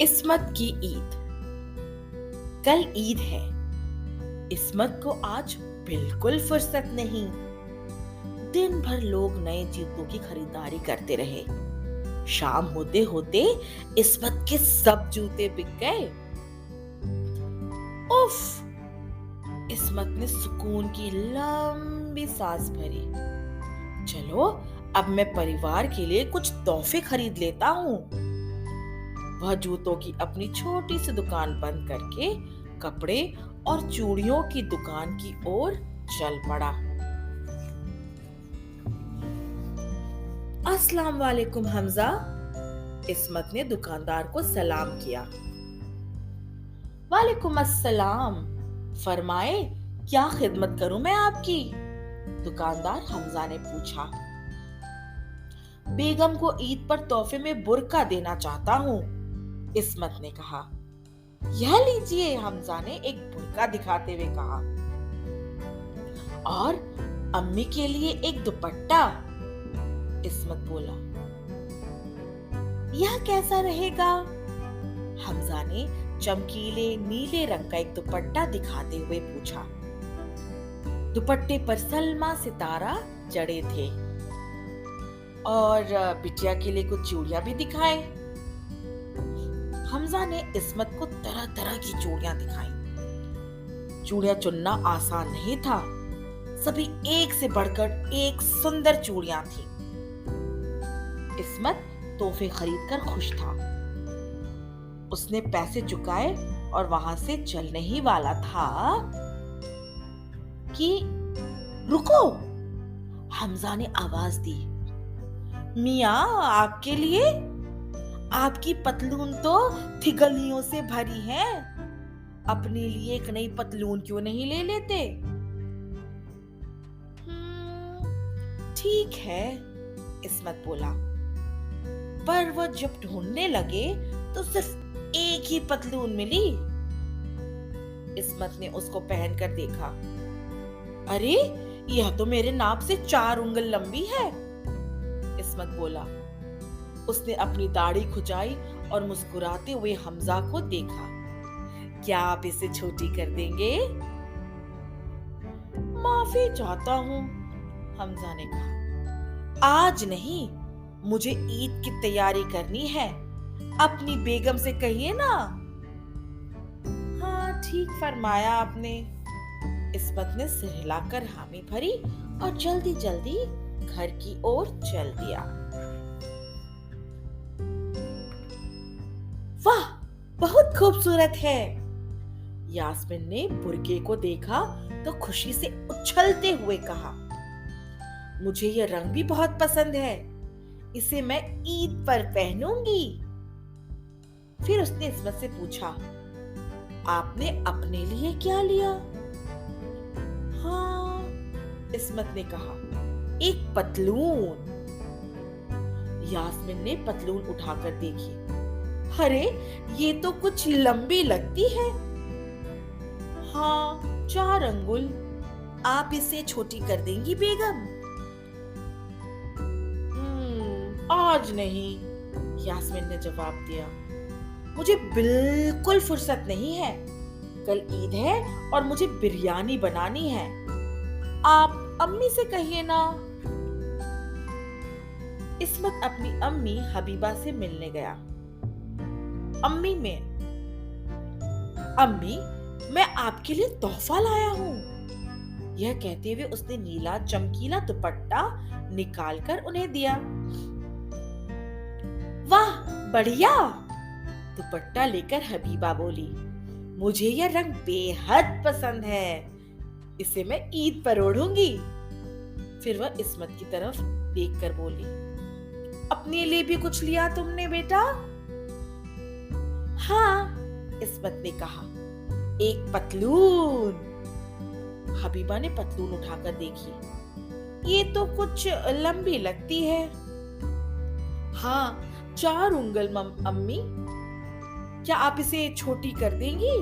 इस्मत की ईद। कल ईद है। इस्मत को आज बिल्कुल फुर्सत नहीं। दिन भर लोग नए जूतों की खरीदारी करते रहे। शाम होते होते इस्मत के सब जूते बिक गए। उफ! इस्मत ने सुकून की लंबी सांस भरी। चलो, अब मैं परिवार के लिए कुछ तोहफे खरीद लेता हूँ। वह जूतों की अपनी छोटी सी दुकान बंद करके कपड़े और चूड़ियों की दुकान की ओर चल पड़ा। अस्सलाम वालेकुम हमजा। इस्मत ने दुकानदार को सलाम किया। वालेकुम अस्सलाम। फरमाए, क्या खिदमत करूं मैं आपकी? दुकानदार हमजा ने पूछा। बेगम को ईद पर तोहफे में बुर्का देना चाहता हूँ, इस्मत ने कहा। यह लीजिए, हमजा ने एक बुर्का दिखाते हुए कहा। और अम्मी के लिए एक दुपट्टा, इस्मत बोला। यह कैसा रहेगा? हमजा ने चमकीले नीले रंग का एक दुपट्टा दिखाते हुए पूछा। दुपट्टे पर सलमा सितारा जड़े थे और बिटिया के लिए कुछ चूड़ियां भी दिखाए। हमजा ने इस्मत को तरह तरह की चूड़ियां दिखाई। चूड़ियां चुनना आसान नहीं था। सभी एक से बढ़कर एक सुंदर चूड़ियां थी। इस्मत तोहफे खरीदकर खुश था। उसने पैसे चुकाए और वहां से चलने ही वाला था कि रुको! हमजा ने आवाज दी। मियाँ, आपके लिए? आपकी पतलून तो थिगलियों से भरी है। अपने लिए एक नई पतलून क्यों नहीं ले लेते? ठीक है, इस्मत बोला। पर वो जब ढूंढने लगे तो सिर्फ एक ही पतलून मिली। इस्मत ने उसको पहनकर देखा। अरे, यह तो मेरे नाप से 4 उंगल लंबी है, इस्मत बोला। उसने अपनी दाढ़ी खुजाई और मुस्कुराते हुए हमजा को देखा। क्या आप इसे छोटी कर देंगे? माफी चाहता हूँ, हमजा ने कहा। आज नहीं, मुझे ईद की तैयारी करनी है। अपनी बेगम से कहिए ना। हाँ, ठीक फरमाया आपने, इस्मत ने सिर हिलाकर हामी भरी और जल्दी जल्दी घर की ओर चल दिया। वाह, बहुत खूबसूरत है। यास्मीन ने बुर्के को देखा तो खुशी से उछलते हुए कहा। मुझे यह रंग भी बहुत पसंद है। इसे मैं ईद पर पहनूंगी। फिर उसने इस्मत से पूछा, आपने अपने लिए क्या लिया? हाँ, इस्मत ने कहा, एक पतलून। यास्मीन ने पतलून उठाकर देखी। अरे, ये तो कुछ लंबी लगती है। हाँ, 4 अंगुल। आप इसे छोटी कर देंगी बेगम? आज नहीं, यास्मीन ने जवाब दिया। मुझे बिल्कुल फुर्सत नहीं है। कल ईद है और मुझे बिरयानी बनानी है। आप अम्मी से कहिए ना। इस्मत अपनी अम्मी हबीबा से मिलने गया। अम्मी, मैं आपके लिए तोहफा लाया हूँ। यह कहते हुए उसने नीला चमकीला दुपट्टा निकालकर उन्हें दिया। वाह, बढ़िया! दुपट्टा लेकर हबीबा बोली। मुझे यह रंग बेहद पसंद है। इसे मैं ईद पर ओढ़ूंगी। फिर वह इस्मत की तरफ देखकर बोली। अपने लिए भी कुछ लिया तुमने बेटा? हाँ, इस्मत ने कहा, एक पतलून। हबीबा ने पतलून उठाकर देखी। ये तो कुछ लंबी लगती है। हाँ, 4 उंगल अम्मी। क्या आप इसे छोटी कर देंगी?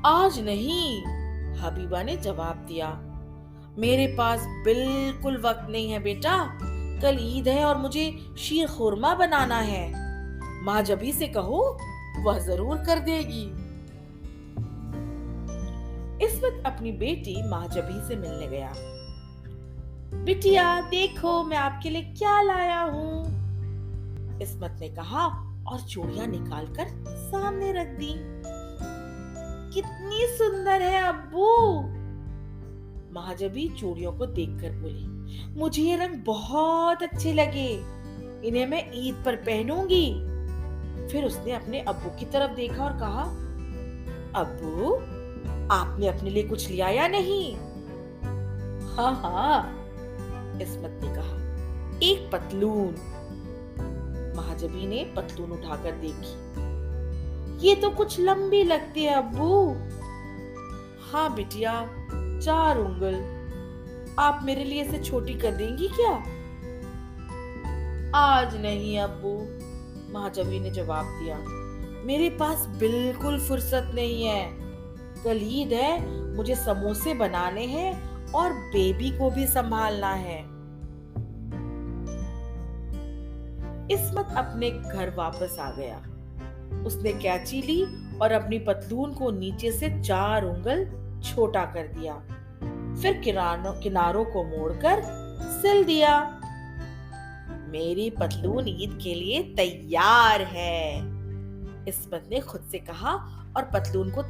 आज नहीं, हबीबा ने जवाब दिया। मेरे पास बिल्कुल वक्त नहीं है बेटा। कल ईद है और मुझे शीर खुरमा बनाना है। माँ जबी से कहो, वह जरूर कर देगी। इस्मत अपनी बेटी माँ जबी से मिलने गया। बिटिया देखो मैं आपके लिए क्या लाया हूँ, इस्मत ने कहा और चूड़ियां निकालकर सामने रख दी। कितनी सुंदर है अब्बू, महाजबी चूड़ियों को देखकर बोली। मुझे ये रंग बहुत अच्छे लगे, इन्हें मैं ईद पर पहनूंगी। फिर उसने अपने अब्बू की तरफ देखा और कहा, अब्बू आपने अपने लिए कुछ लिया या नहीं? हाँ हाँ, इस्मत ने कहा, एक पतलून। महाजबी ने पतलून उठाकर देखी। ये तो कुछ लंबी लगती है अब्बू। हाँ बिटिया, 4 उंगल। आप मेरे लिए इसे छोटी कर देंगी क्या? आज नहीं अब्बू, महाजबी ने जवाब दिया। मेरे पास बिल्कुल फुर्सत नहीं है। कल ईद है, मुझे समोसे बनाने हैं और बेबी को भी संभालना है। इस्मत अपने घर वापस आ गया। उसने कैंची ली और अपनी पतलून को नीचे से 4 उंगल छोटा कर दिया। फिर किनारों को मोड़कर सिल दिया। मेरी पतलून ईद के लिए तैयार है, इस्मत ने खुद से कहा और पतलून को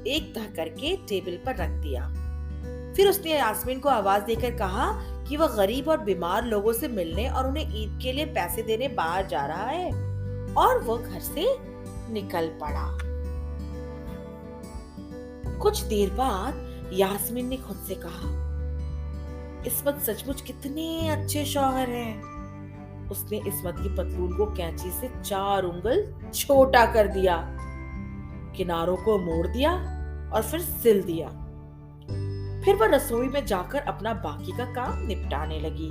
एक तह करके टेबल पर रख दिया। फिर उसने यास्मीन को आवाज देकर कहा कि वह गरीब और बीमार लोगों से मिलने और उन्हें ईद के लिए पैसे देने बाहर जा रहा है, और वह घर से निकल पड़ा। कुछ देर बाद यास्मीन ने खुद से कहा, इस्मत सचमुच कितने अच्छे शौहर हैं। उसने इस्मत की पतलून को कैंची से 4 उंगल छोटा कर दिया, किनारों को मोड़ दिया और फिर सिल दिया। फिर वह रसोई में जाकर अपना बाकी का काम निपटाने लगी।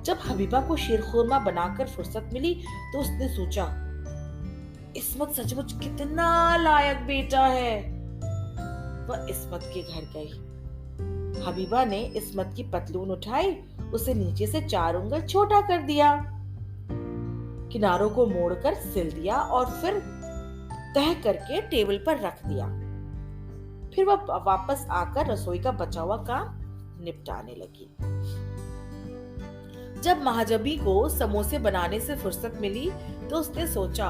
जब हबीबा को शीरखुरमा बनाकर फुर्सत मिली तो उसने सोचा, इस्मत सचमुच कितना लायक बेटा है। वह इस्मत के घर गई। हबीबा ने इस्मत की पतलून उठाई, उसे नीचे से 4 उंगल छोटा कर दिया, किनारों को मोड़कर सिल दिया और फिर तह करके टेबल पर रख दिया। फिर वह वापस आकर रसोई का बचा हुआ काम निपटाने लगी। जब महाजबी को समोसे बनाने से फुर्सत मिली तो उसने सोचा,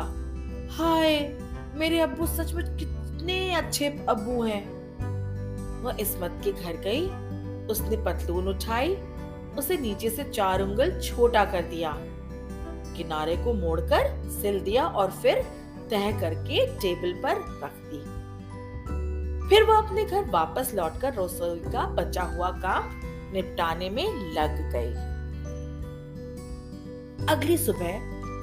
हाय मेरे अब्बू सचमुच कितने अच्छे अब्बू हैं। वह इस्मत के घर गई। उसने पतलून उठाई, उसे नीचे से 4 उंगल छोटा कर दिया, किनारे को मोड़कर सिल दिया और फिर तह करके टेबल पर रख दी। फिर वह अपने घर वापस लौटकर रसोई का बचा हुआ काम निपटाने में लग गई। अगली सुबह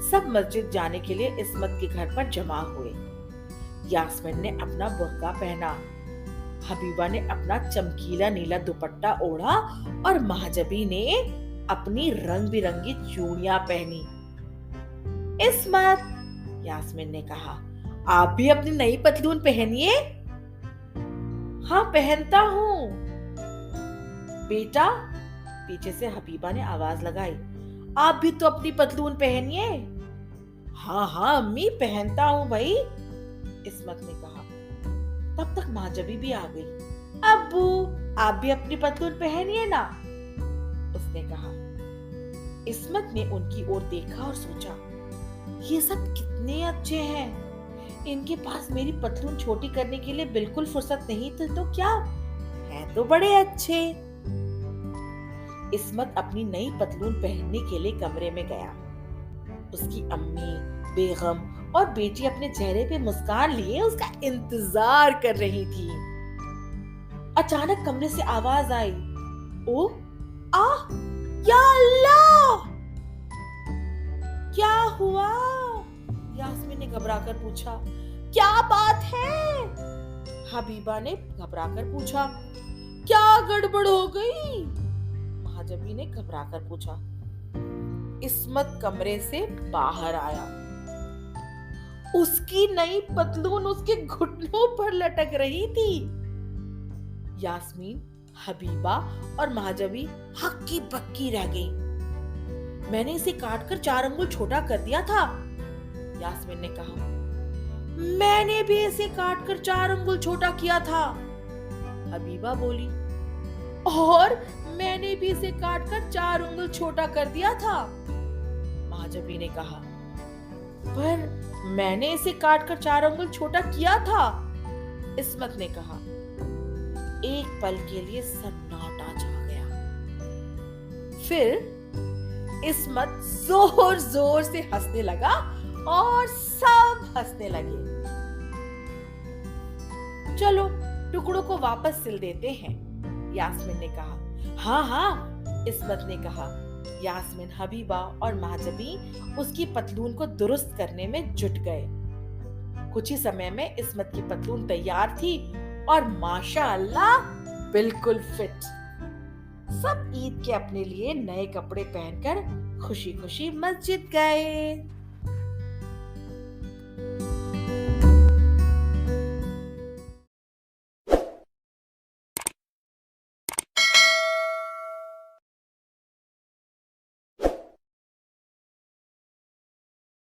सब मस्जिद जाने के लिए इस्मत के घर पर जमा हुए। यास्मीन ने अपना बुर्का पहना, हबीबा ने अपना चमकीला नीला दुपट्टा ओढ़ा और महाजबी ने अपनी रंग बिरंगी चूड़ियां पहनी। इस्मत, यास्मीन ने कहा, आप भी अपनी नई पतलून पहनिए। हाँ पहनता हूँ बेटा, पीछे से हबीबा ने आवाज लगाई। आप भी तो अपनी पतलून पहनिए। हाँ हाँ अम्मी पहनता हूँ भाई, इस्मत ने कहा। तब तक महाजबी भी आ गई। अब्बू आप भी अपनी पतलून पहनिए ना, उसने कहा। इस्मत ने उनकी ओर देखा और सोचा, ये सब कितने अच्छे हैं। इनके पास मेरी पतलून छोटी करने के लिए बिल्कुल फुर्सत नहीं तो क्या है, तो बड़े अच्छे। इस्मत अपनी नई पतलून पहनने के लिए कमरे में गया। उसकी अम्मी, बेगम और बेटी अपने चेहरे पे मुस्कान लिए उसका इंतजार कर रही थी। अचानक कमरे से आवाज आई, ओ आ या अल्लाह, क्या हुआ? यास्मीन ने घबराकर पूछा। क्या बात है? हबीबा ने घबराकर पूछा। क्या गड़बड़ हो गई? महाजबी ने घबराकर पूछा। इस्मत कमरे से बाहर आया। उसकी नई पतलून उसके घुटनों पर लटक रही थी। यास्मीन, हबीबा और महाजबी हक्की बक्की रह गई। मैंने इसे काट कर 4 अंगुल छोटा कर दिया था। यास्मीन ने कहा, मैंने भी इसे काट कर 4 अंगुल छोटा किया था। हबीबा बोली, और मैंने भी इसे काट कर 4 अंगुल छोटा कर दिया था। महाजबी ने कहा, पर मैंने इसे काट कर 4 अंगुल छोटा किया था। इस्मत ने कहा। एक पल के लिए सन्नाटा छा गया। फिर इस्मत जोर जोर से हंसने लगा और सब हंसने लगे। चलो टुकड़ों को वापस सिल देते हैं, यास्मीन ने कहा। हाँ हाँ, इस्मत ने कहा। यास्मीन, हबीबा और महजबी उसकी पतलून को दुरुस्त करने में जुट गए। कुछ ही समय में इस्मत की पतलून तैयार थी और माशाअल्लाह बिल्कुल फिट। सब ईद के अपने लिए नए कपड़े पहनकर खुशी खुशी मस्जिद गए।